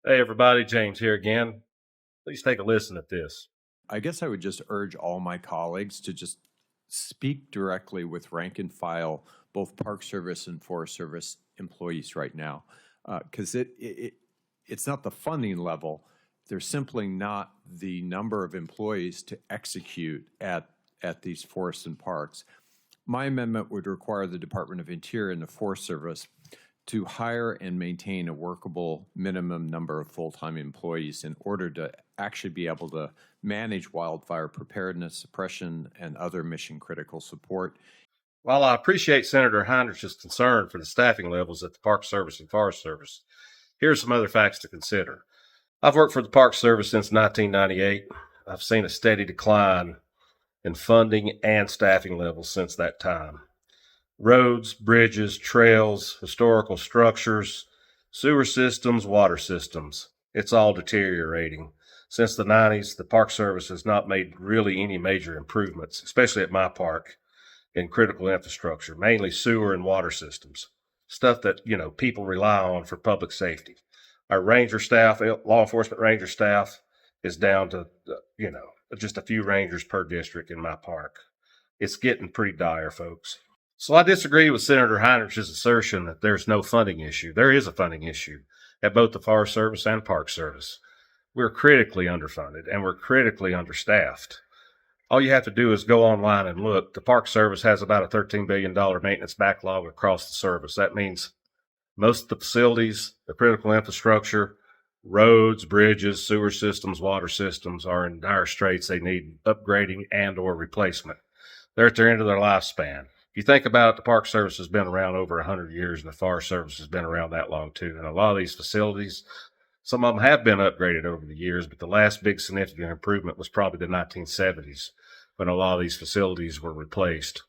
Hey, everybody, James here again. Please take a listen at this. I guess I would just urge all my colleagues to just speak directly with rank and file, both Park Service and Forest Service employees right now, because it's not the funding level. There's simply not the number of employees to execute at these forests and parks. My amendment would require the Department of Interior and the Forest Service to hire and maintain a workable minimum number of full-time employees in order to actually be able to manage wildfire preparedness, suppression, and other mission-critical support. While I appreciate Senator Heinrich's concern for the staffing levels at the Park Service and Forest Service, here are some other facts to consider. I've worked for the Park Service since 1998. I've seen a steady decline in funding and staffing levels since that time. Roads, bridges, trails, historical structures, sewer systems, water systems, it's all deteriorating. Since the 90s, the Park Service has not made really any major improvements, especially at my park, in critical infrastructure, mainly sewer and water systems, stuff that, people rely on for public safety. Our ranger staff, law enforcement ranger staff, is down to, just a few rangers per district in my park. It's getting pretty dire, folks. So I disagree with Senator Heinrich's assertion that there's no funding issue. There is a funding issue at both the Forest Service and Park Service. We're critically underfunded and we're critically understaffed. All you have to do is go online and look. The Park Service has about a $13 billion maintenance backlog across the service. That means most of the facilities, the critical infrastructure, roads, bridges, sewer systems, water systems are in dire straits. They need upgrading and or replacement. They're at their end of their lifespan. If you think about it, the Park Service has been around over 100 years and the Forest Service has been around that long too. And a lot of these facilities, some of them have been upgraded over the years, but the last big significant improvement was probably the 1970s when a lot of these facilities were replaced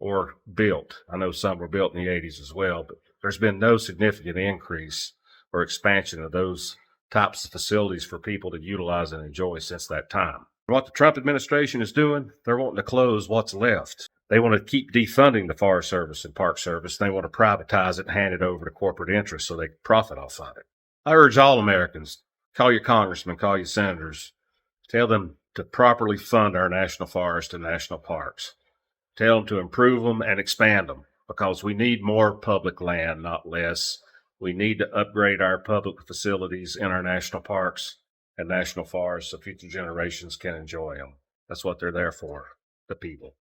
or built. I know some were built in the 80s as well, but there's been no significant increase or expansion of those types of facilities for people to utilize and enjoy since that time. What the Trump administration is doing, they're wanting to close what's left. They want to keep defunding the Forest Service and Park Service. They want to privatize it and hand it over to corporate interests so they can profit off of it. I urge all Americans, call your congressmen, call your senators, tell them to properly fund our national forests and national parks. Tell them to improve them and expand them because we need more public land, not less. We need to upgrade our public facilities in our national parks and national forests so future generations can enjoy them. That's what they're there for, the people.